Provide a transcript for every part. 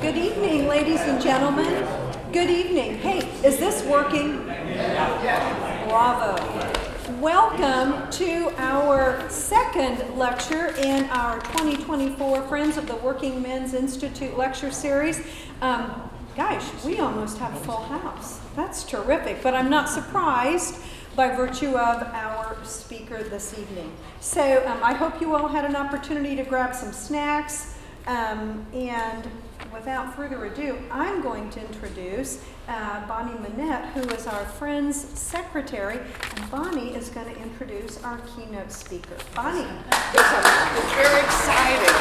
Good evening, ladies and gentlemen. Good evening. Hey, is this working? Bravo. Welcome to our second lecture in our 2024 Friends of the Working Men's Institute lecture series. Gosh, we almost have a full house. That's terrific, but I'm not surprised by virtue of our speaker this evening. So I hope you all had an opportunity to grab some snacks, and without further ado, I'm going to introduce Bonnie Manette, who is our Friends Secretary, and Bonnie is going to introduce our keynote speaker. Bonnie. It's very exciting.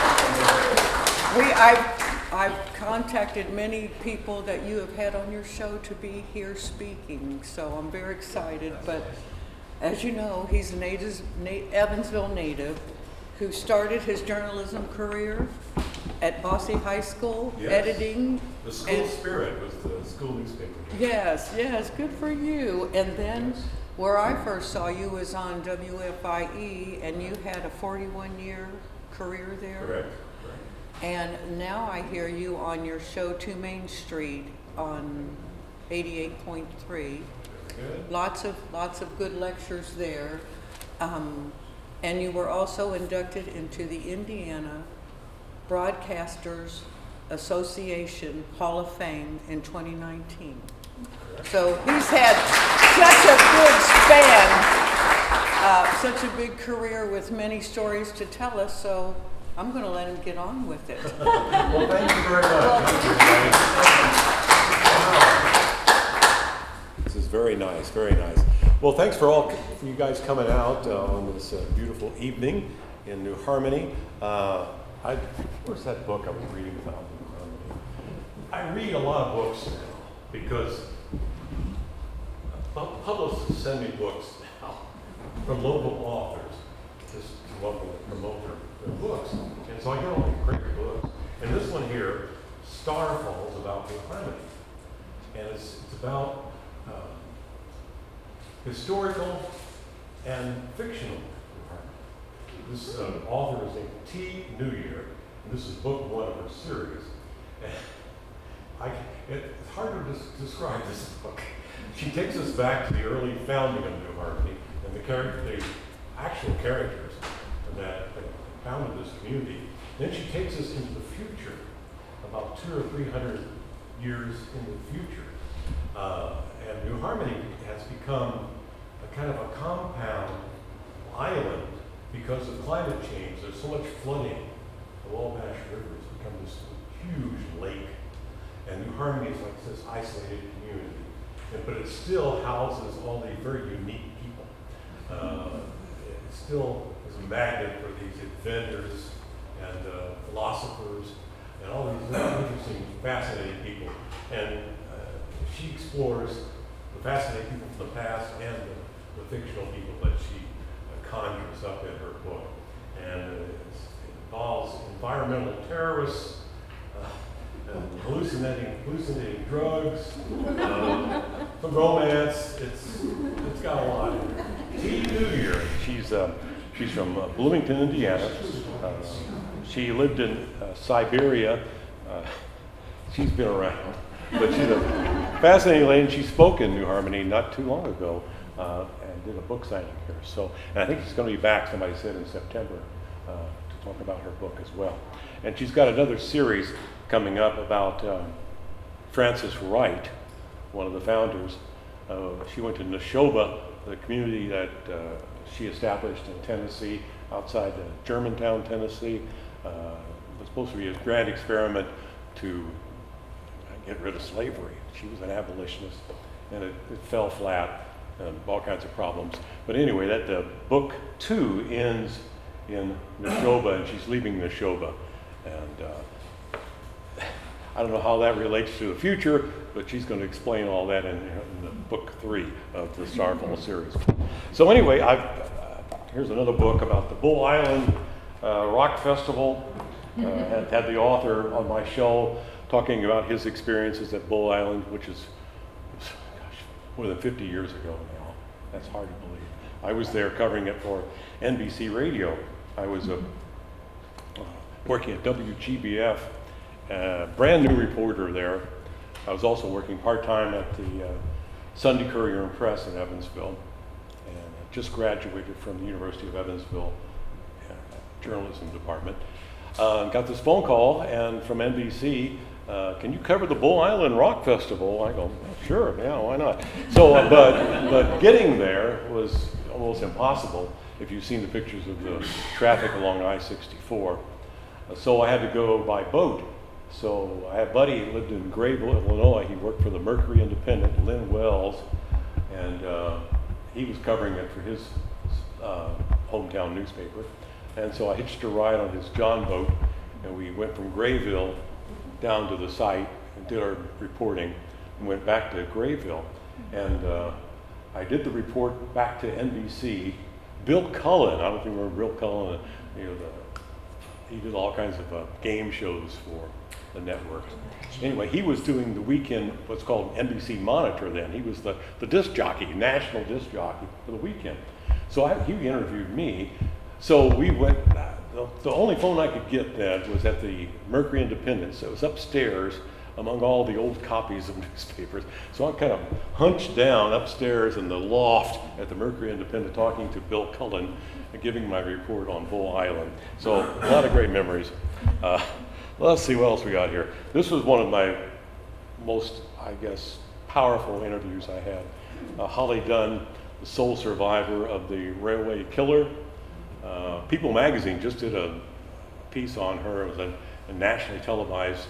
I've contacted many people that you have had on your show to be here speaking, so I'm very excited. But as you know, he's an Evansville native who started his journalism career at Bosse High School, yes. Editing. The School Spirit was the school newspaper. Yes, good for you. And then where I first saw you was on WFIE, and you had a 41-year career there. Correct. And now I hear you on your show 2 Main Street on 88.3. Good. Lots of good lectures there. And you were also inducted into the Indiana Broadcasters Association Hall of Fame in 2019. So he's had such a good span, such a big career with many stories to tell us, so I'm going to let him get on with it. Well, thank you very much. This is very nice, very nice. Well, thanks for you guys coming out on this beautiful evening in New Harmony. Where's that book I was reading about New Harmony? I read a lot of books now because publicists send me books now from local authors just to love to promote their books. And so I get all these great books. And this one here, Star Falls, about New Harmony. And it's about historical and fictional New Harmony. This author is named T. Newyear, and this is book 1 of her series. And it's hard to describe this book. She takes us back to the early founding of New Harmony and the actual characters that founded this community. Then she takes us into the future, about 200 or 300 years into the future. And New Harmony has become a kind of a compound island because of climate change. There's so much flooding. The Wabash River has become this huge lake. And New Harmony is like this isolated community. But it still houses all these very unique people. It still is a magnet for these inventors and philosophers and all these interesting, fascinating people. And she explores the fascinating people from the past and the fictional people that she conjures up in her book. And it involves environmental terrorists, hallucinating drugs, romance. It's got a lot in there. T. Newyear, she's from Bloomington, Indiana. She lived in Siberia. She's been around, but she's a fascinating lady. She spoke in New Harmony not too long ago and did a book signing here. So, and I think she's going to be back, somebody said, in September to talk about her book as well. And she's got another series coming up about Frances Wright, one of the founders. She went to Neshoba, the community that she established in Tennessee, outside Germantown, Tennessee. It was supposed to be a grand experiment to get rid of slavery. She was an abolitionist, and it fell flat, and all kinds of problems. But anyway, that book 2 ends in Neshoba, and she's leaving Neshoba. And I don't know how that relates to the future, but she's going to explain all that in the book 3 of the Starfall series. So anyway, here's another book about the Bull Island Rock Festival. Had the author on my show talking about his experiences at Bull Island, which is more than 50 years ago now. That's hard to believe. I was there covering it for NBC Radio. I was working at WGBF brand new reporter there. I was also working part-time at the Sunday Courier and Press in Evansville, and I just graduated from the University of Evansville journalism department. Got this phone call and from NBC, can you cover the Bull Island Rock Festival? I go, well, sure, yeah, why not? So, but getting there was almost impossible if you've seen the pictures of the traffic along I-64. So I had to go by boat. So I had a buddy who lived in Grayville, Illinois. He worked for the Mercury Independent, Lynn Wells, and he was covering it for his hometown newspaper. And so I hitched a ride on his John boat, and we went from Grayville down to the site and did our reporting and went back to Grayville. And I did the report back to NBC. Bill Cullen, I don't know if you remember Bill Cullen, he did all kinds of game shows for the network. Anyway, he was doing the weekend, what's called NBC Monitor then. He was the disc jockey, national disc jockey for the weekend. So he interviewed me. So we went, the only phone I could get then was at the Mercury Independent. So it was upstairs among all the old copies of newspapers. So I'm kind of hunched down upstairs in the loft at the Mercury Independent talking to Bill Cullen and giving my report on Bull Island. So a lot of great memories. Let's see what else we got here. This was one of my most, I guess, powerful interviews I had. Holly Dunn, the sole survivor of the railway killer. People magazine just did a piece on her. It was a nationally televised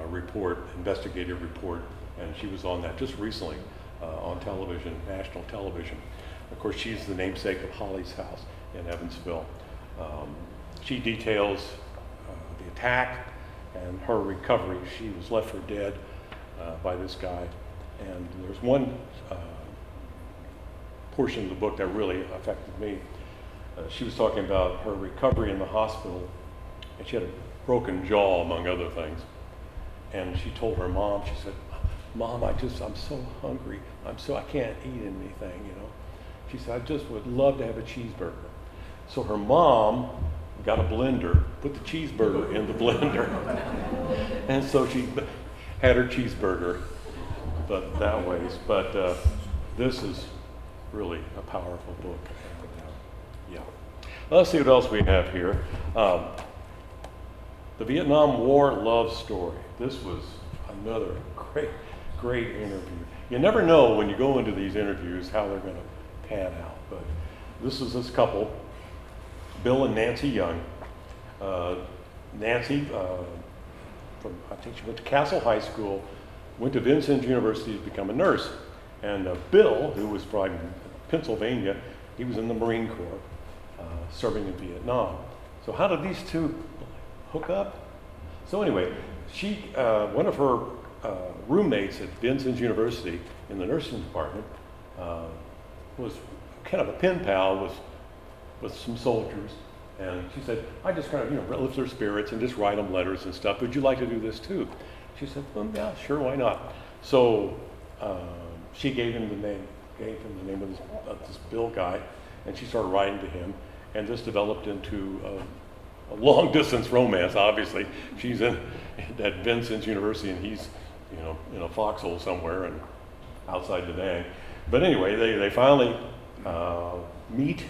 report, investigative report, and she was on that just recently on television, national television. Of course, she's the namesake of Holly's house in Evansville. She details the attack and her recovery. She was left for dead by this guy. And there's one portion of the book that really affected me. She was talking about her recovery in the hospital, and she had a broken jaw, among other things. And she told her mom, she said, "Mom, I'm so hungry. I can't eat anything, you know." She said, "I just would love to have a cheeseburger." So her mom got a blender, put the cheeseburger in the blender. And so she had her cheeseburger, but that ways. But this is really a powerful book. Yeah. Let's see what else we have here. The Vietnam War love story. This was another great interview. You never know when you go into these interviews how they're going to pan out. But this is this couple, Bill and Nancy Young. Nancy, I think she went to Castle High School, went to Vincennes University to become a nurse. And Bill, who was from Pennsylvania, he was in the Marine Corps, serving in Vietnam. So how did these two hook up? So anyway, one of her roommates at Vincennes University in the nursing department was kind of a pen pal with some soldiers. And she said, I just kind of, lift their spirits and just write them letters and stuff. Would you like to do this too? She said, well, yeah, sure, why not? So she gave him the name of this Bill guy, and she started writing to him, and this developed into a long-distance romance. Obviously, she's at Vincennes University, and he's, in a foxhole somewhere and outside Da Nang. But anyway, they finally meet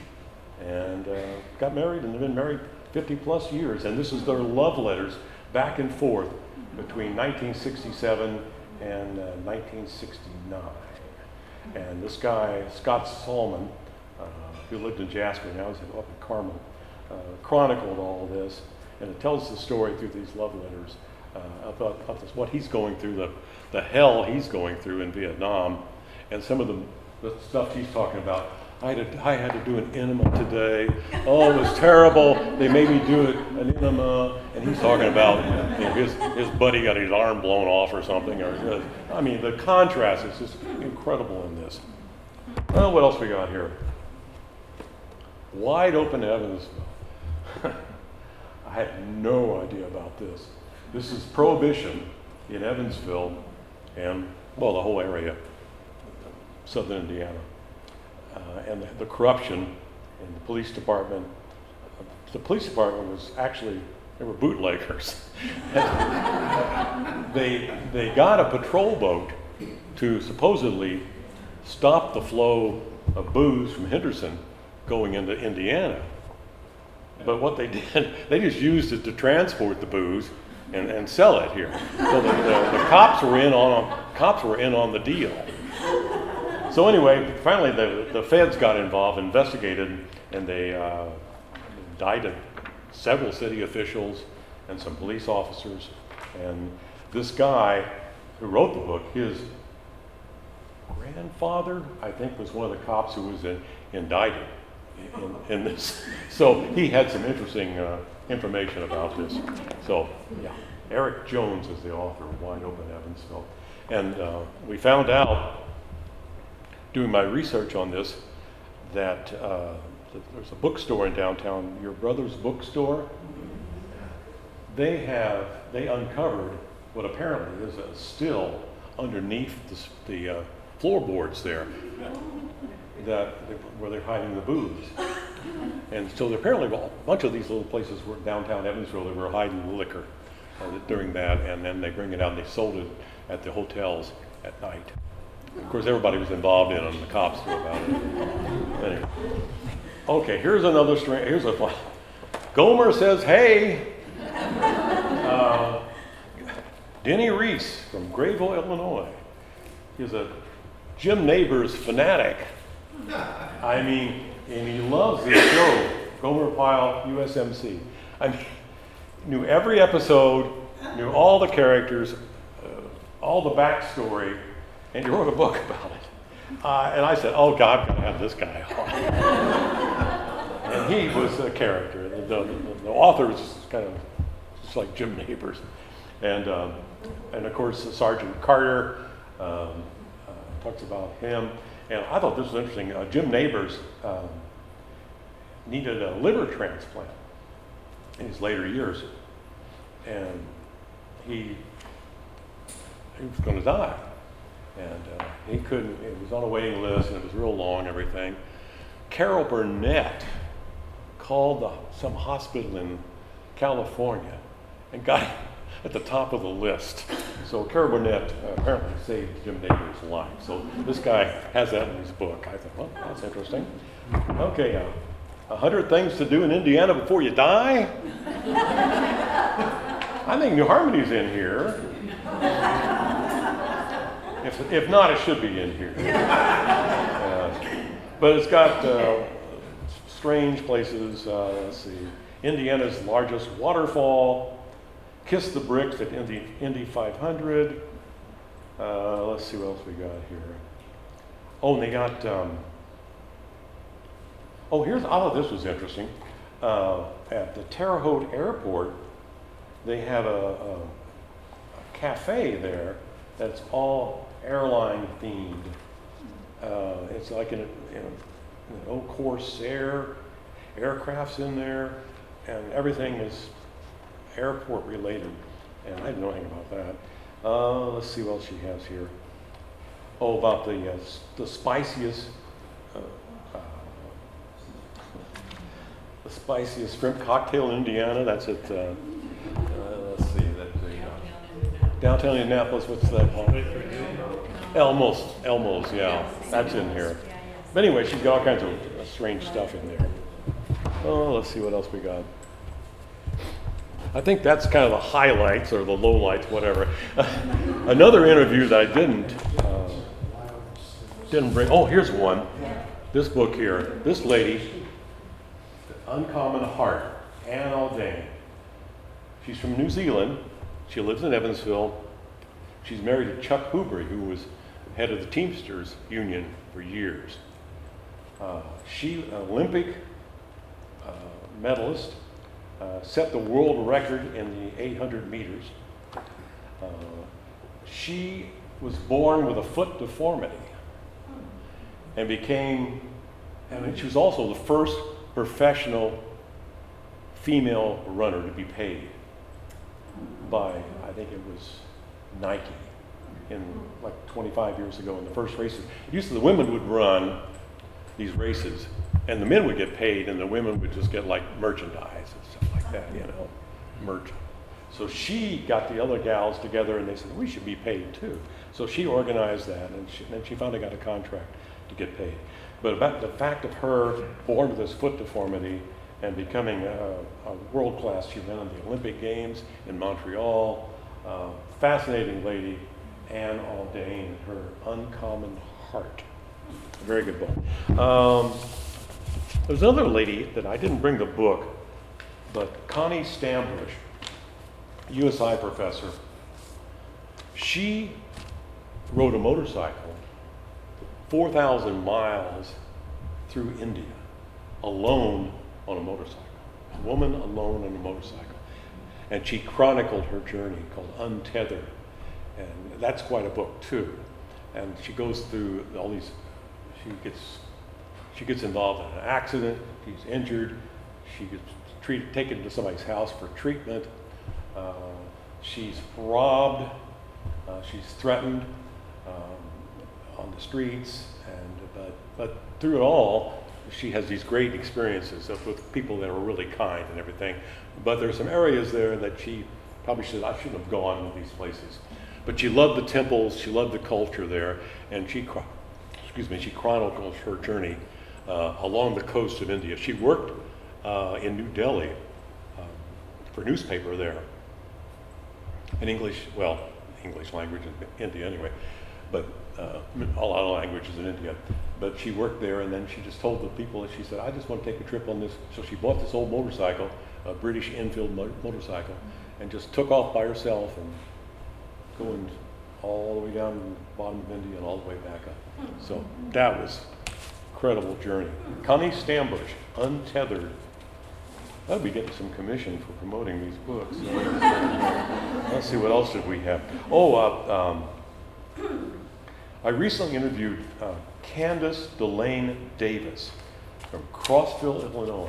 and got married, and they've been married 50 plus years. And this is their love letters back and forth between 1967 and 1969. And this guy, Scott Solomon, who lived in Jasper, now he's up in Carmel, chronicled all this, and it tells the story through these love letters about what he's going through, the hell he's going through in Vietnam, and some of the stuff he's talking about. I had to do an enema today. Oh, it was terrible. They made me do an enema, and he's talking about his buddy got his arm blown off or something. I mean, the contrast is just incredible in this. Well, what else we got here? Wide open Evansville. I had no idea about this. This is Prohibition in Evansville and, well, the whole area, southern Indiana. And the corruption in the police department. The police department was actually They were bootleggers. They got a patrol boat to supposedly stop the flow of booze from Henderson going into Indiana. But what they did, they just used it to transport the booze and sell it here. So the cops were in on the deal. So anyway, finally the feds got involved, investigated, and they indicted several city officials and some police officers. And this guy who wrote the book, his grandfather, I think, was one of the cops who was indicted in this. So he had some interesting information about this. So yeah, Eric Jones is the author of Wide Open Evansville. And we found out, doing my research on this, that there's a bookstore in downtown, your brother's bookstore. They uncovered what apparently is a still underneath the floorboards there, where they're hiding the booze. And so apparently a bunch of these little places were downtown Evansville that were hiding the liquor during that, and then they bring it out and they sold it at the hotels at night. Of course, everybody was involved in it, and the cops knew about it. Anyway. Okay, here's another string. Here's a fun. Gomer says, hey. Denny Reese from Grayville, Illinois. He's a Jim Neighbors fanatic. I mean, and he loves this show, Gomer Pyle, USMC. I mean, knew every episode, knew all the characters, all the backstory, and he wrote a book about it. And I said, oh God, I've got to have this guy on. And he was a character. The author was just kind of just like Jim Neighbors. And of course, Sergeant Carter talks about him. And I thought this was interesting. Jim Neighbors needed a liver transplant in his later years. And he was going to die. And he couldn't, it was on a waiting list, and it was real long and everything. Carol Burnett called some hospital in California and got at the top of the list. So Carol Burnett apparently saved Jim Neighbors' life. So this guy has that in his book. I thought, well, that's interesting. Okay, 100 Things to Do in Indiana Before You Die. I think New Harmony's in here. If not, it should be in here. But it's got strange places. Let's see. Indiana's largest waterfall. Kiss the Bricks at Indy 500. Let's see what else we got here. Oh, and they got, I thought this was interesting. At the Terre Haute Airport, they have a cafe there that's all airline themed. It's like an old Corsair aircrafts in there, and everything is airport related, and I didn't know anything about that. Let's see what else she has here. Oh, about the spiciest shrimp cocktail in Indiana. That's at let's see, that's downtown Indianapolis. What's that called? Elmo's, yeah, that's in here. But anyway, she's got all kinds of strange stuff in there. Oh, let's see what else we got. I think that's kind of the highlights or the lowlights, whatever. Another interview that I didn't bring. Oh, here's one. This book here. This lady, Uncommon Heart, Anne Aldane. She's from New Zealand. She lives in Evansville. She's married to Chuck Hoobrey, who was head of the Teamsters Union for years. She, Olympic medalist, set the world record in the 800 meters. She was born with a foot deformity and she was also the first professional female runner to be paid by, I think it was Nike, in like 25 years ago in the first races. Used to, the women would run these races and the men would get paid and the women would just get like merchandise and stuff like that, you know. merchant. So she got the other gals together and they said, we should be paid too. So she organized that and then she finally got a contract to get paid. But about the fact of her born with this foot deformity and becoming a world-class, she went on the Olympic Games in Montreal, fascinating lady, Anne Aldane, Her Uncommon Heart. A very good book. There's another lady that I didn't bring the book, but Connie Stambush, USI professor, she rode a motorcycle 4,000 miles through India, alone on a motorcycle. A woman alone on a motorcycle. And she chronicled her journey called Untethered. And that's quite a book too. And she goes through all these, she gets involved in an accident, she's injured, she gets taken to somebody's house for treatment, she's robbed, she's threatened on the streets, but through it all, she has these great experiences with people that are really kind and everything. But there's some areas there that she probably I shouldn't have gone to these places. But she loved the temples, she loved the culture there, and she chronicles her journey along the coast of India. She worked in New Delhi for a newspaper there, in English language in India anyway, but a lot of languages in India. But she worked there, and then she just told the people, she said, I just want to take a trip on this. So she bought this old motorcycle, a British Enfield motorcycle, and just took off by herself and going all the way down to the bottom of India and all the way back up. So that was an incredible journey. Connie Stambush, Untethered. I'll be getting some commission for promoting these books. Let's see, what else did we have? I recently interviewed Candace Delane Davis from Crossville, Illinois.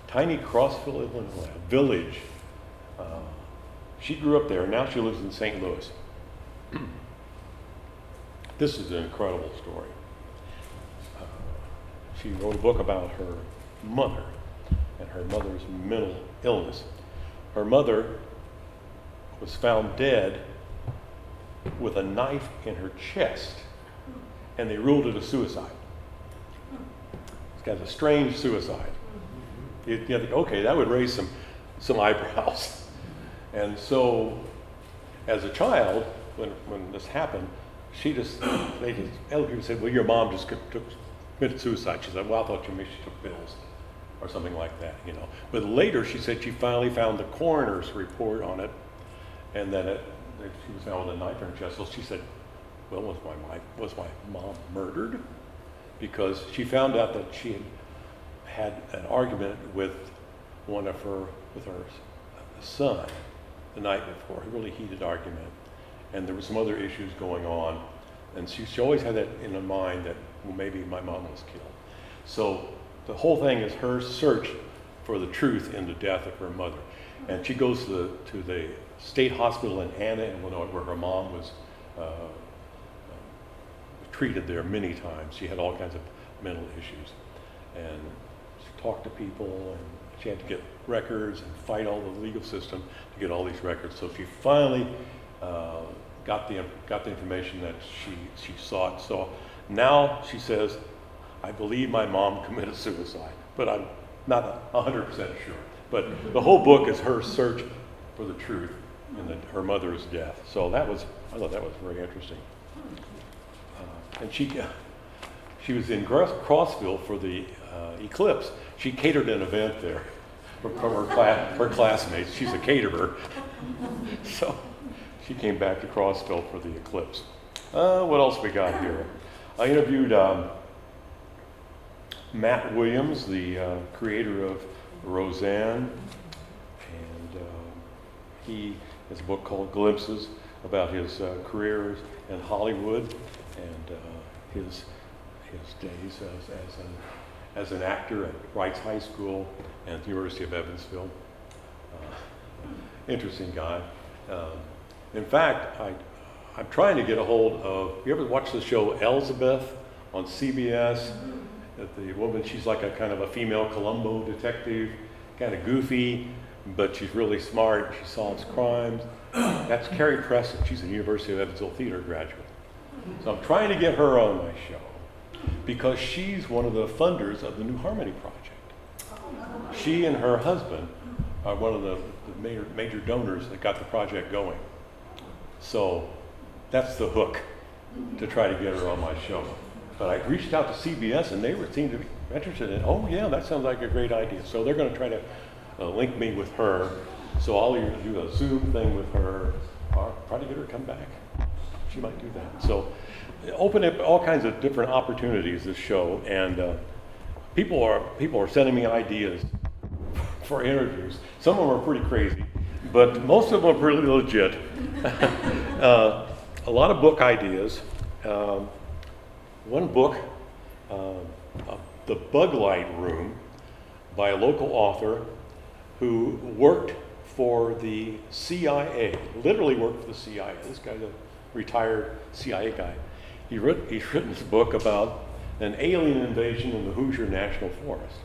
Tiny Crossville, Illinois, a village. She grew up there, and now she lives in St. Louis. This is an incredible story. She wrote a book about her mother and her mother's mental illness. Her mother was found dead with a knife in her chest, and they ruled it a suicide. It's kind of a strange suicide. You think, okay, that would raise some eyebrows. And so, as a child, when this happened, other people said, well, your mom just committed suicide. She said, well, I thought maybe she took pills or something like that, you know. But later, she said she finally found the coroner's report on it, and that she was found with a knife in her chest. So she said, well, was my mom murdered? Because she found out that she had an argument with her son the night before, a really heated argument. And there were some other issues going on. And she always had that in her mind that, well, maybe my mom was killed. So the whole thing is her search for the truth in the death of her mother. And she goes to the state hospital in Anna, Illinois, where her mom was treated there many times. She had all kinds of mental issues. And she talked to people, and she had to get records and fight all the legal system to get all these records. So she finally got the information that she sought. So now she says, I believe my mom committed suicide, but I'm not 100% sure. But the whole book is her search for the truth in her mother's death. So I thought that was very interesting. And she was in Crossville for the eclipse. She catered an event there from her classmates. She's a caterer. So she came back to Crossville for the eclipse. What else we got here? I interviewed Matt Williams, the creator of Roseanne, and he has a book called Glimpses about his career in Hollywood and his days as an actor at Wrights High School and the University of Evansville. Interesting guy. In fact, I'm trying to get a hold of, you ever watch the show Elizabeth on CBS? The woman, she's like a kind of a female Columbo detective, kind of goofy, but she's really smart. She solves crimes. That's Carrie Preston. She's a University of Evansville theater graduate. So I'm trying to get her on my show because she's one of the funders of the New Harmony Project. She and her husband are one of the major donors that got the project going. So that's the hook to try to get her on my show. But I reached out to CBS and they seemed to be interested in, oh yeah, that sounds like a great idea. So they're going to try to link me with her. So I'll either do a Zoom thing with her or try to get her to come back. She might do that. So open up all kinds of different opportunities, this show, and people are sending me ideas for interviews. Some of them are pretty crazy, but most of them are pretty legit. A lot of book ideas. One book, The Bug Light Room, by a local author who worked for the CIA, literally worked for the CIA. This guy's a retired CIA guy. He's written this book about an alien invasion in the Hoosier National Forest.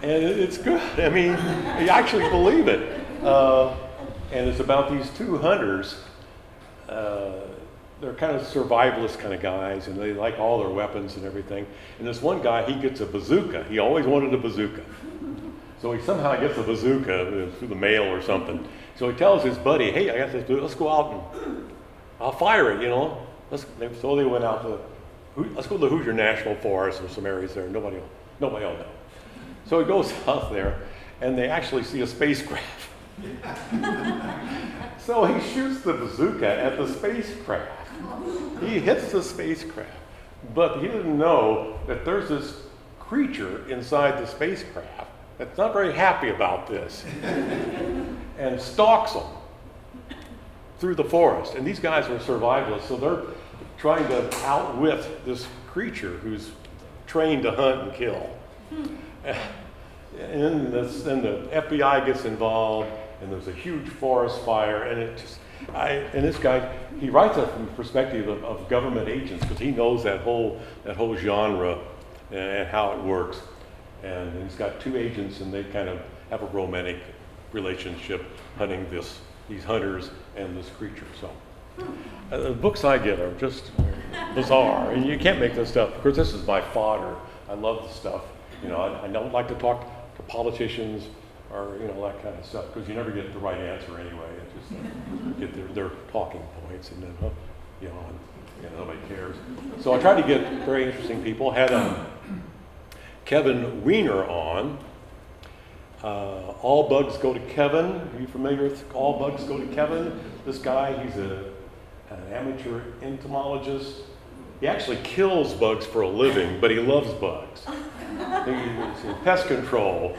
And it's good. I mean, you actually believe it. And it's about these two hunters. They're kind of survivalist kind of guys, and they like all their weapons and everything. And this one guy, he gets a bazooka. He always wanted a bazooka. So he somehow gets a bazooka through the mail or something. So he tells his buddy, hey, I got this, let's go out and I'll fire it, you know. So they went out let's go to the Hoosier National Forest. There's some areas there, nobody will know. So he goes out there, and they actually see a spacecraft. So he shoots the bazooka at the spacecraft. He hits the spacecraft, but he didn't know that there's this creature inside the spacecraft that's not very happy about this and stalks them through the forest. And these guys are survivalists, so they're trying to outwit this creature who's trained to hunt and kill. And then the FBI gets involved, and there's a huge forest fire, and and this guy, he writes it from the perspective of government agents, because he knows that whole genre and how it works. And he's got two agents, and they kind of have a romantic relationship hunting these hunters and this creature. So the books I get are just bizarre, and you can't make this stuff. Of course, this is my fodder. I love the stuff. You know, I don't like to talk to politicians or that kind of stuff, because you never get the right answer anyway. It's just get their talking points, and then nobody cares. So I try to get very interesting people. Had Kevin Weiner on. All Bugs Go to Kevin. Are you familiar with All Bugs Go to Kevin? This guy, he's an amateur entomologist. He actually kills bugs for a living, but he loves bugs. He's in pest control,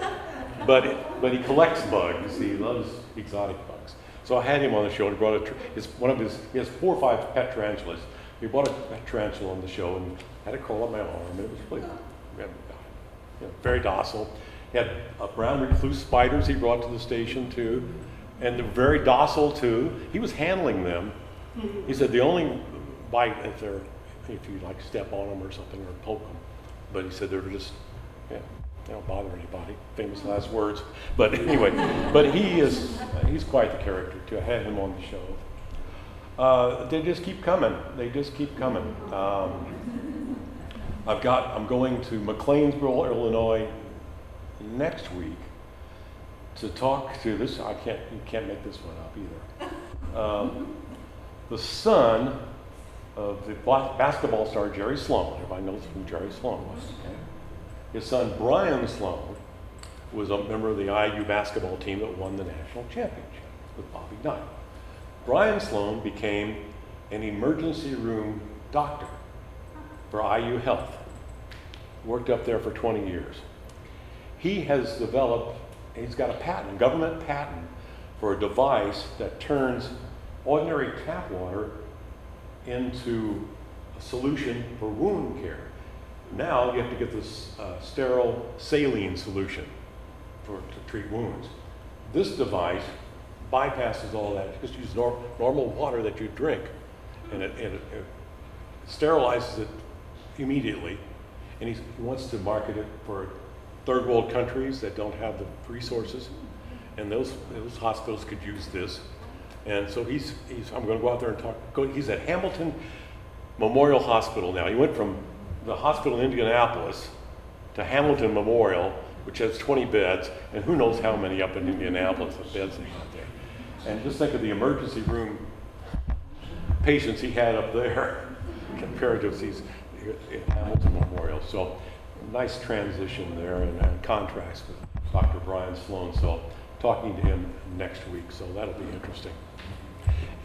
but he collects bugs. He loves exotic bugs. So I had him on the show. He has 4 or 5 pet tarantulas. He brought a pet tarantula on the show and had it crawl up my arm, and it was really very docile. He had brown recluse spiders he brought to the station too, and they're very docile too. He was handling them. He said the only bite if you like step on them or something or poke them, but he said they're just they don't bother anybody. Famous last words. But anyway, he's quite the character too. I had him on the show. They just keep coming. I'm going to McLeansville, Illinois next week to talk to this. You can't make this one up either. The son of the basketball star Jerry Sloan. Everybody knows who Jerry Sloan was. Okay? His son Brian Sloan was a member of the IU basketball team that won the national championship with Bobby Knight. Brian Sloan became an emergency room doctor for IU Health. Worked up there for 20 years. He has developed, he's got a government patent for a device that turns ordinary tap water into a solution for wound care. Now you have to get this sterile saline solution to treat wounds. This device bypasses all that. You just use normal water that you drink, and it sterilizes it immediately. And he wants to market it for third world countries that don't have the resources, and those hospitals could use this. And so I'm going to go out there and talk. He's at Hamilton Memorial Hospital now. He went from the hospital in Indianapolis to Hamilton Memorial, which has 20 beds, and who knows how many up in Indianapolis of beds they have there. And just think of the emergency room patients he had up there compared to these at Hamilton Memorial. So nice transition there and contrast with Dr. Brian Sloan. So talking to him next week, so that'll be interesting.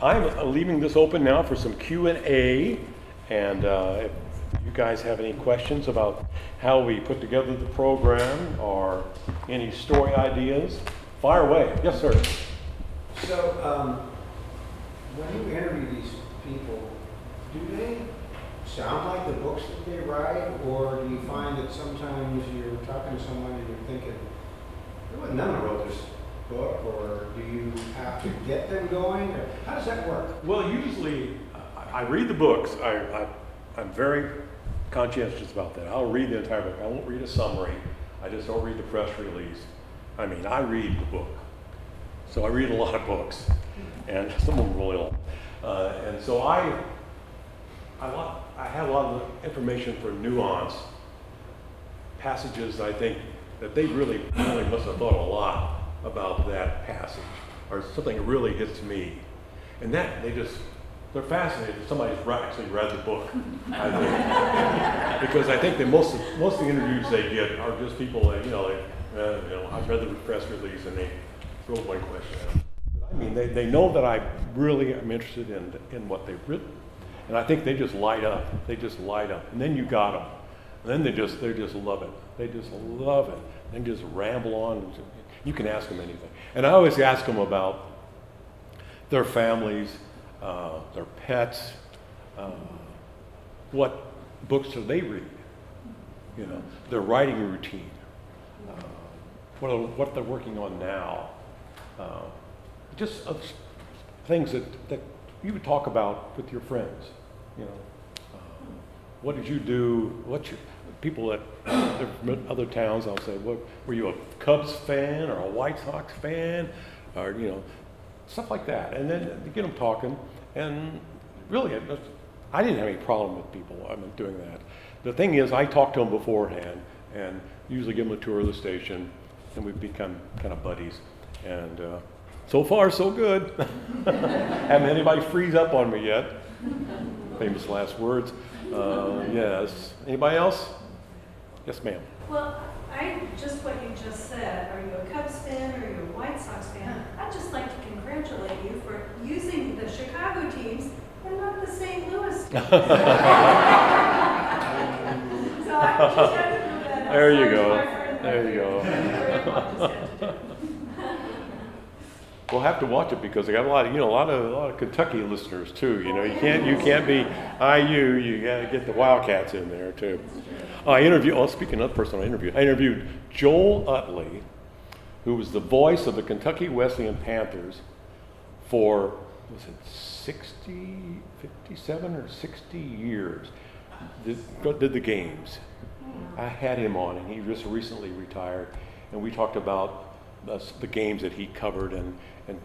I'm leaving this open now for some Q&A, and if you guys have any questions about how we put together the program or any story ideas, fire away. Yes, sir. So, when you interview these people, do they sound like the books that they write, or do you find that sometimes you're talking to someone and you're thinking, well, none of them wrote this book, or do you have to get them going, or how does that work? Well, usually I read the books. I'm very conscientious about that. I'll read the entire book. I won't read a summary. I just don't read the press release. I mean, I read the book. So I read a lot of books, and some of them really long. And so I have a lot of information for nuance passages. I think that they really must have thought a lot about that passage, or something that really hits me. And that they're fascinated if somebody's actually read the book, I think. Because I think that most of the interviews they get are just people that, I've read the press release and they throw one question at them. But I mean, they know that I really am interested in what they've written. And I think they just light up. They just light up. And then you got them. And then they just love it. They just love it. And just ramble on. You can ask them anything. And I always ask them about their families, their pets, what books do they read? Their writing routine, what they're working on now. Just things that you would talk about with your friends. What did you do? What's your people that they're from other towns? I'll say, "What were you, a Cubs fan or a White Sox fan, or stuff like that?" And then you get them talking. And really, I didn't have any problem with people doing that. The thing is, I talk to them beforehand, and usually give them a tour of the station, and we've become kind of buddies. And so far, so good. Haven't anybody freeze up on me yet. Famous last words. Yes. Anybody else? Yes, ma'am. Well, what you just said, are you a Cubs fan or are you a White Sox fan? I'd just like to congratulate you for using the Chicago teams and not the St. Louis teams. So I just had to throw that out. There you Sorry to go. my friend There you go. Very well just We'll have to watch it because I got a lot of Kentucky listeners too. You can't be IU. You got to get the Wildcats in there too. Speaking of personal interview, I interviewed Joel Utley, who was the voice of the Kentucky Wesleyan Panthers for 57 or 60 years. Did the games. I had him on, and he just recently retired, and we talked about the games that he covered and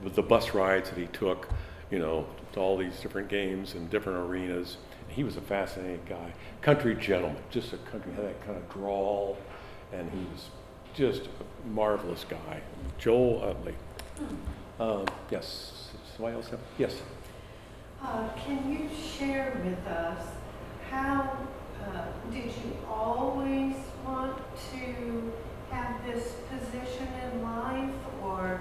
with the bus rides that he took, to all these different games and different arenas. He was a fascinating guy, country gentleman, just had that kind of drawl, and he was just a marvelous guy. Joel Utley. Yes. Somebody else have? Yes. Can you share with us how did you always want to have this position in life, or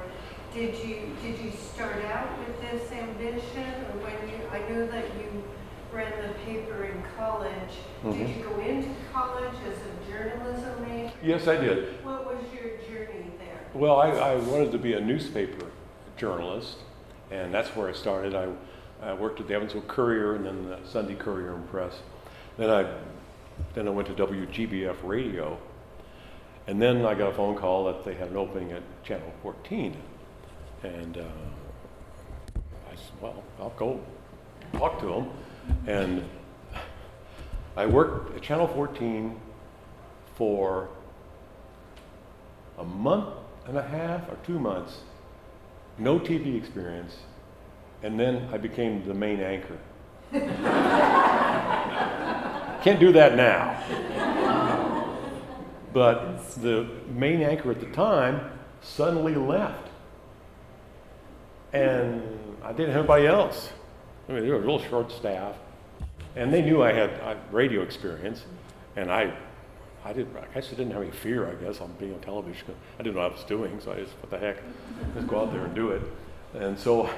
did you start out with this ambition, or I know that you ran the paper in college. Mm-hmm. Did you go into college as a journalism major? Yes, I did. What was your journey there? Well, I wanted to be a newspaper journalist, and that's where I started. I worked at the Evansville Courier and then the Sunday Courier and Press. Then I went to WGBF Radio, and then I got a phone call that they had an opening at Channel 14. And I said, well, I'll go talk to them. And I worked at Channel 14 for a month and a half or 2 months, no TV experience, and then I became the main anchor. Can't do that now. But the main anchor at the time suddenly left. And I didn't have anybody else. I mean, they were a real short staff. And they knew I had radio experience. And I guess I didn't have any fear, I guess, on being on television. I didn't know what I was doing, so I just, what the heck, just go out there and do it. And so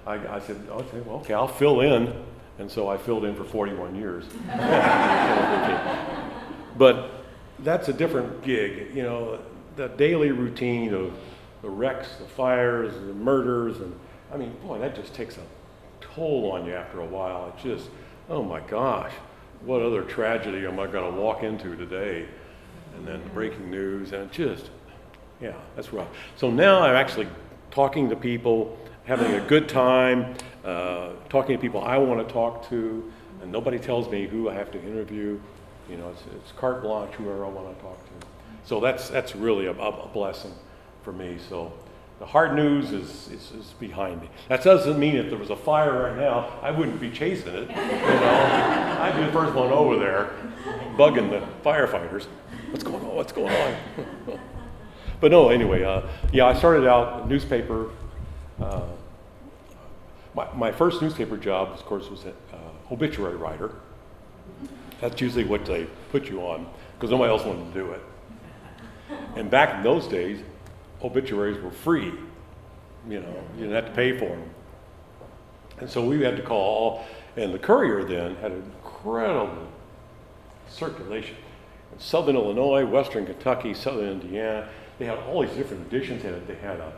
I said, okay, I'll fill in. And so I filled in for 41 years. But that's a different gig, you know, the daily routine of the wrecks, the fires, the murders, and I mean, boy, that just takes a toll on you after a while. It's just, oh my gosh, what other tragedy am I going to walk into today? And then breaking news, and just, yeah, that's rough. So now I'm actually talking to people, having a good time, talking to people I want to talk to, and nobody tells me who I have to interview. You know, it's carte blanche, whoever I want to talk to. So that's really a blessing for me. So the hard news is behind me. That doesn't mean if there was a fire right now, I wouldn't be chasing it. You know, I'd be the first one over there, bugging the firefighters. What's going on? What's going on? But no, anyway, yeah, I started out newspaper. My first newspaper job, of course, was an obituary writer. That's usually what they put you on, because nobody else wanted to do it. And back in those days, obituaries were free. You know, you didn't have to pay for them. And so we had to call, and the Courier then had an incredible circulation. In Southern Illinois, Western Kentucky, Southern Indiana, they had all these different editions. They had a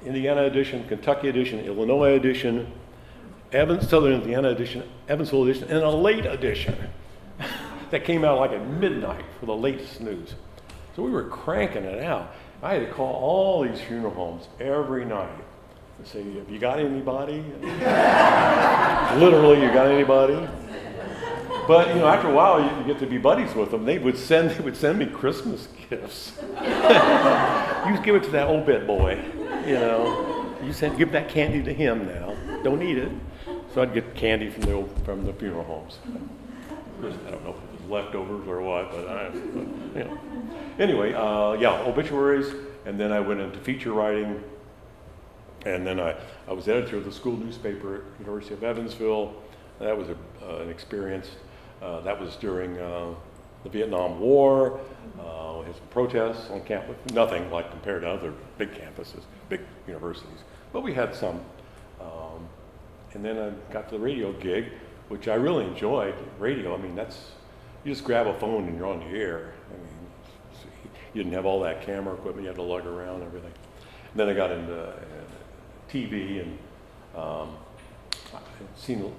Indiana edition, Kentucky edition, Illinois edition, Southern Indiana edition, Evansville edition, and a late edition that came out like at midnight for the latest news. So we were cranking it out. I had to call all these funeral homes every night and say, have you got anybody? Literally, you got anybody? But, you know, after a while, you get to be buddies with them. They would send me Christmas gifts. You give it to that old bit boy, you know. Give that candy to him now. Don't eat it. So I'd get candy from the funeral homes. I don't know if it was leftovers or what, but you know. Anyway, yeah, obituaries, and then I went into feature writing, and then I was editor of the school newspaper at the University of Evansville. That was an experience. That was during the Vietnam War. We had some protests on campus, nothing like compared to other big campuses, big universities, but we had some. And then I got the radio gig, which I really enjoyed. Radio, I mean, you just grab a phone and you're on the air. I mean, you didn't have all that camera equipment, you had to lug around and everything. And then I got into TV, and I've seen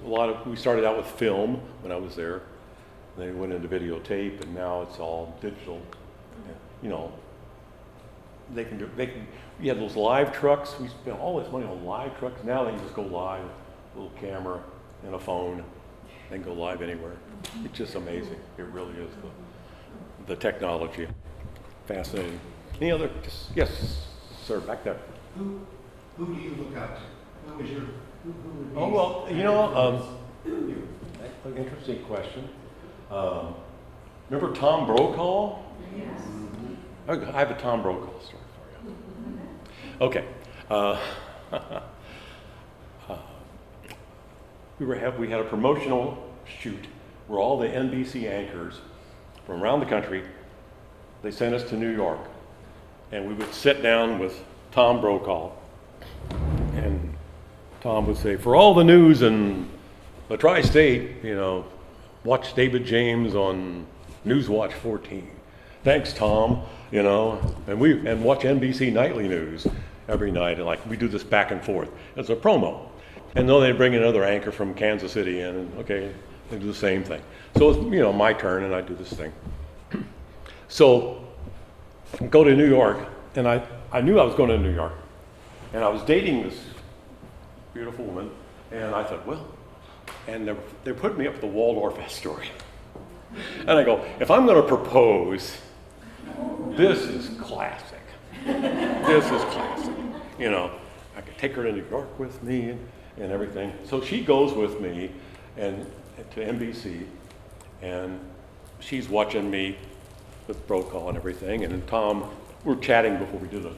we started out with film when I was there. Then we went into videotape, and now it's all digital. You know, we had those live trucks. We spent all this money on live trucks. Now they can just go live, a little camera and a phone, and go live anywhere. It's just amazing. It really is, the technology. Fascinating. Any other? Yes, sir, back there. Who do you look up to? Who is your? Who would be? Oh well, you know, interesting question. Remember Tom Brokaw? Yes. I have a Tom Brokaw story for you. Okay. We had a promotional shoot where all the NBC anchors from around the country, they sent us to New York, and we would sit down with Tom Brokaw, and Tom would say, for all the news in the tri-state, you know, watch David James on Newswatch 14. Thanks, Tom. You know, and watch NBC Nightly News every night, and like we do this back and forth as a promo. And then they bring another anchor from Kansas City in, and okay, they do the same thing. So it's, you know, my turn, and I do this thing. So I go to New York, and I knew I was going to New York, and I was dating this beautiful woman, and I thought, well, and they're putting me up at the Waldorf Astoria. And I go, if I'm going to propose, this is classic. This is classic. You know, I could take her to New York with me and everything. So she goes with me and to NBC, and she's watching me with Brokaw and everything. And then Tom, we're chatting before we do the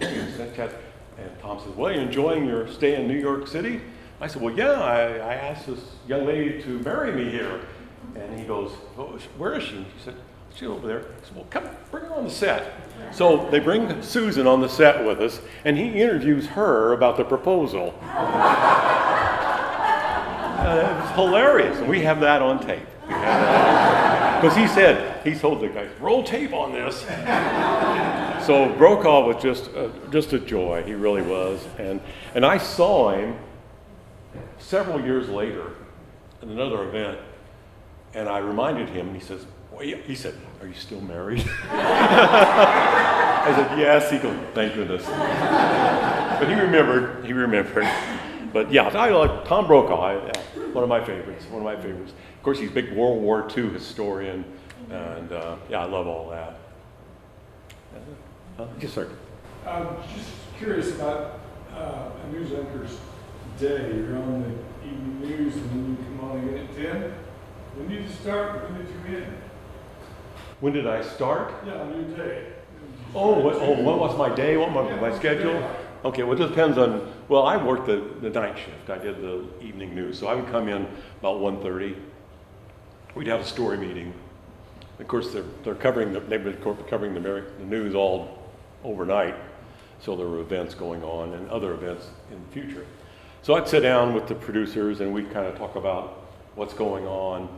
chat, and Tom says, "Well, you enjoying your stay in New York City?" I said, "Well, yeah, I asked this young lady to marry me here." And he goes, "Oh, where is she?" She said, "She's over there." I said, "Well, come, bring her on the set." So they bring Susan on the set with us, and he interviews her about the proposal. It was hilarious, and we have that on tape. Because he told the guys, "Roll tape on this." So Brokaw was just a joy. He really was, and I saw him several years later at another event, and I reminded him, and he says, "Well, yeah." He said, "Are you still married?" I said, "Yes." He goes, "Thank goodness." But he remembered. But yeah, I like Tom Brokaw, one of my favorites. Of course, he's a big World War II historian, and yeah, I love all that. Yes, sir. I'm just curious about a news anchor's day. You're on the evening news, and then you come on again at 10. When did you start? When did you end? When did I start? Yeah, on your day. What was my day? What my schedule? Okay, well, it depends on, well, I worked the night shift. I did the evening news. So I would come in about 1:30. We'd have a story meeting. Of course, they've been covering the news all overnight. So there were events going on and other events in the future. So I'd sit down with the producers and we'd kind of talk about what's going on,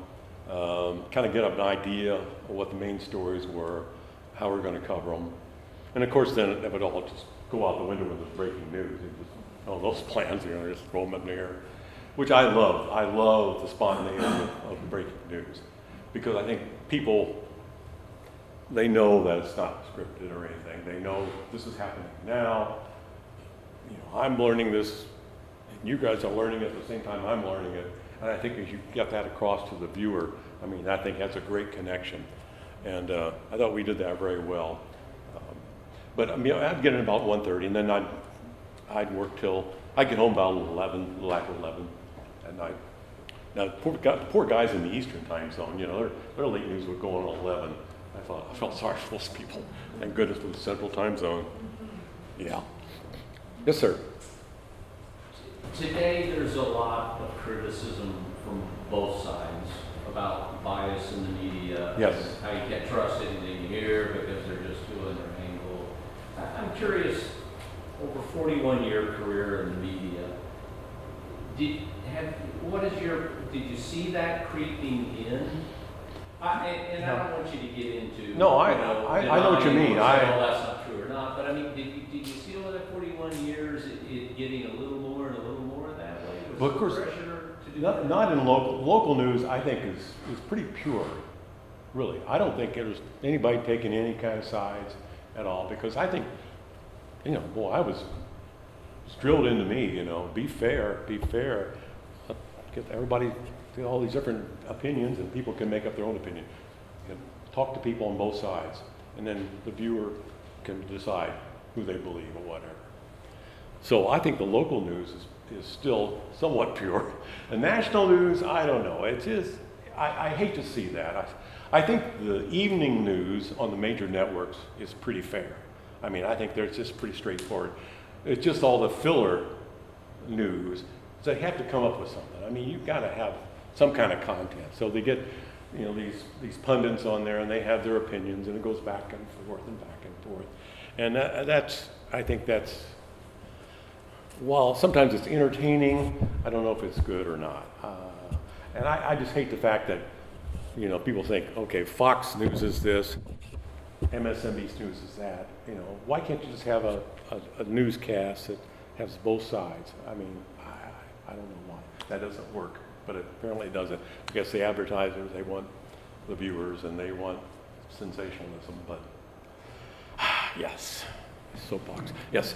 kind of get an idea of what the main stories were, how we're going to cover them. And of course, then it would all just go out the window with the breaking news. All those plans, just throw them in the air, which I love. I love the spontaneity of the breaking news because I think people, they know that it's not scripted or anything. They know this is happening now. I'm learning this, and you guys are learning it at the same time I'm learning it. And I think as you get that across to the viewer, I think that's a great connection. And I thought we did that very well. But I'd get in about 1:30, and then I'd work till I'd get home about 11, a little after 11 at night. Now the poor guys in the Eastern time zone, their late news would go on at 11. I felt sorry for those people. Thank goodness for the Central Time Zone. Yeah. Yes, sir. Today, there's a lot of criticism from both sides about bias in the media. Yes. How you can't trust anything you hear because they're just doing their angle. I'm curious, over a 41-year career in the media, did you see that creeping in? And I don't want you to get into. No, I know what you mean. That's not true or not. But did you feel in that 41 years it getting a little more and a little more that way? Was Well, of course, pressure to do not in local news. I think is pretty pure. Really, I don't think there's anybody taking any kind of sides at all because I think, it's drilled into me. Be fair. Get everybody to all these different opinions, and people can make up their own opinion. You can talk to people on both sides, and then the viewer can decide who they believe or whatever. So I think the local news is still somewhat pure. The national news, I don't know. It's just, I hate to see that. I think the evening news on the major networks is pretty fair. I think it's just pretty straightforward. It's just all the filler news. So they have to come up with something. You've got to have some kind of content. So they get, these pundits on there, and they have their opinions, and it goes back and forth and back and forth. And I think that's, while sometimes it's entertaining, I don't know if it's good or not. And I just hate the fact that, people think, okay, Fox News is this, MSNBC News is that. Why can't you just have a newscast that has both sides? I don't know why that doesn't work, but it apparently doesn't. I guess the advertisers, they want the viewers and they want sensationalism, but yes, soapbox. Yes.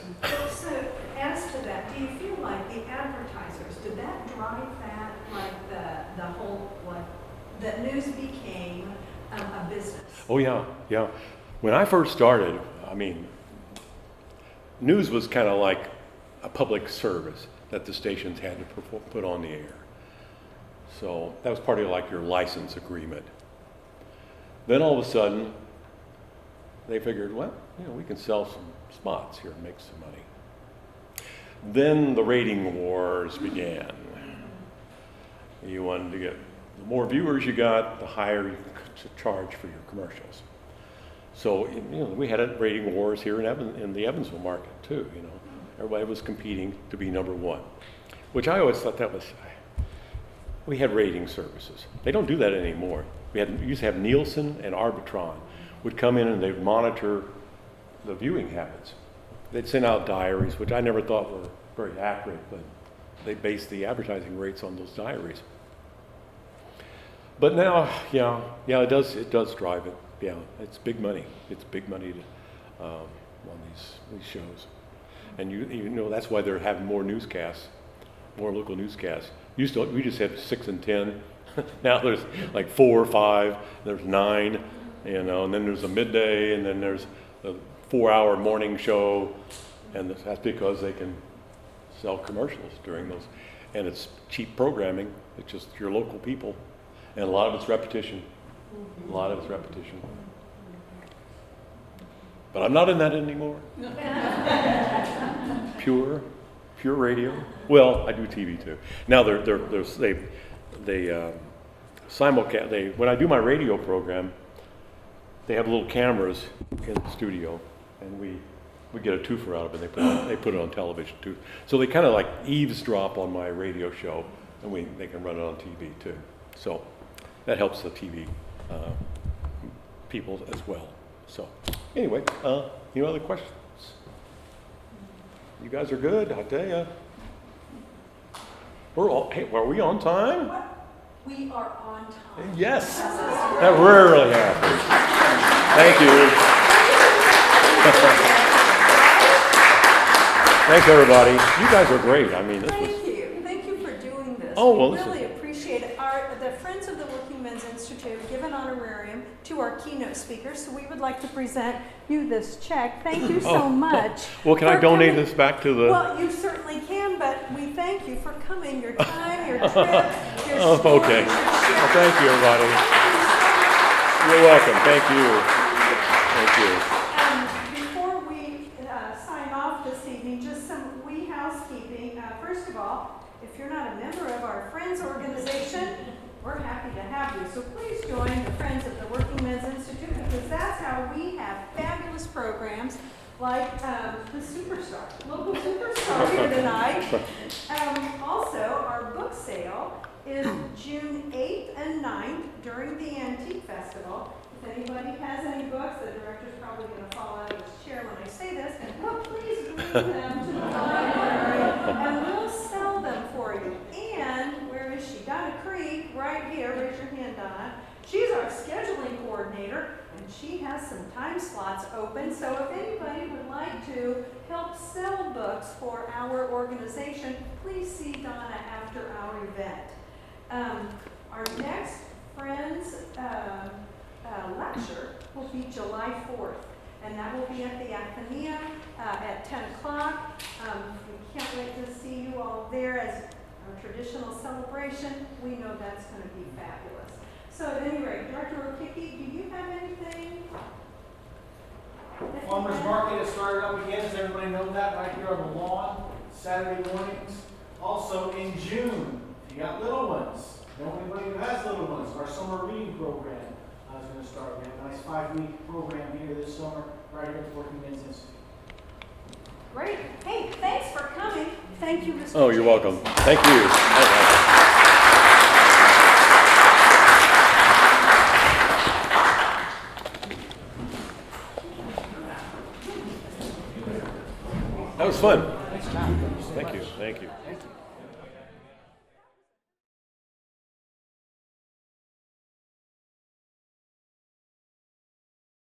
So as to that, do you feel like the advertisers, did that drive that, like the whole, that news became a business? Oh yeah. When I first started, news was kind of like a public service that the stations had to put on the air. So that was part of like your license agreement. Then all of a sudden, they figured, well, we can sell some spots here and make some money. Then the rating wars began. You wanted to get, the more viewers you got, the higher you could charge for your commercials. So, we had rating wars here in the Evansville market too, Everybody was competing to be number one, which I always thought we had rating services. They don't do that anymore. We used to have Nielsen and Arbitron would come in and they'd monitor the viewing habits. They'd send out diaries, which I never thought were very accurate, but they based the advertising rates on those diaries. But now, it does drive it. Yeah, it's big money. It's big money on these shows. And that's why they're having more newscasts, more local newscasts. We just had 6 and 10. Now there's like 4 or 5, there's 9, and then there's a midday, and then there's a 4-hour morning show, and that's because they can sell commercials during those. And it's cheap programming. It's just your local people, and a lot of it's repetition. A lot of it's repetition. But I'm not in that anymore. Pure radio. Well, I do TV too. Now they simulcast. When I do my radio program, they have little cameras in the studio, and we get a twofer out of it. They put it on television too. So they kind of like eavesdrop on my radio show, and they can run it on TV too. So that helps the TV people as well. So anyway, other questions? You guys are good, I tell you. Are we on time? We are on time. Yes, that rarely happens. Thank you. Thanks, everybody. You guys are great. I mean, Thank you for doing this. Oh, well, we really appreciate it. The Friends of the Working Men's Institute give an honorarium to our keynote speakers, so we would like to present you this check. Thank you so much. Well, can I donate this back to the... Well, you certainly can, but we thank you for coming, your time, your trip, your stories, okay. your Well, thank you, everybody. You're welcome. Thank you. Thank you. Before we sign off this evening, just some wee housekeeping. First of all, if you're not a member of our Friends organization, we're happy to have you. So please join the Friends of the Working Men's Institute, because that's how we have fabulous programs like the local superstar here tonight. Also, our book sale is June 8th and 9th during the Antique Festival. If anybody has any books, the director's probably going to fall out of his chair when I say this, well, please bring them to the library and we'll sell them for you. And where is she? Donna Creek, right here. Raise your hand, Donna. She's our scheduling coordinator, and she has some time slots open. So if anybody would like to help sell books for our organization, please see Donna after our event. Our next Friends lecture will be July 4th, and that will be at the Athenaeum at 10 o'clock. We can't wait to see you all there as our traditional celebration. We know that's going to be fabulous. So at any rate, Director O'Kicki, do you have anything? Farmers Market has started up again, does everybody know that, right here on the lawn, Saturday mornings. Also in June, if you got little ones, know anybody who has little ones, our summer reading program is going to start. We have a nice 5-week program here this summer, right here at the Working Men's Institute. Great. Hey, thanks for coming. Thank you, Mr. Oh, you're James. welcome. Thank you. That was fun. Thank you. Thank you.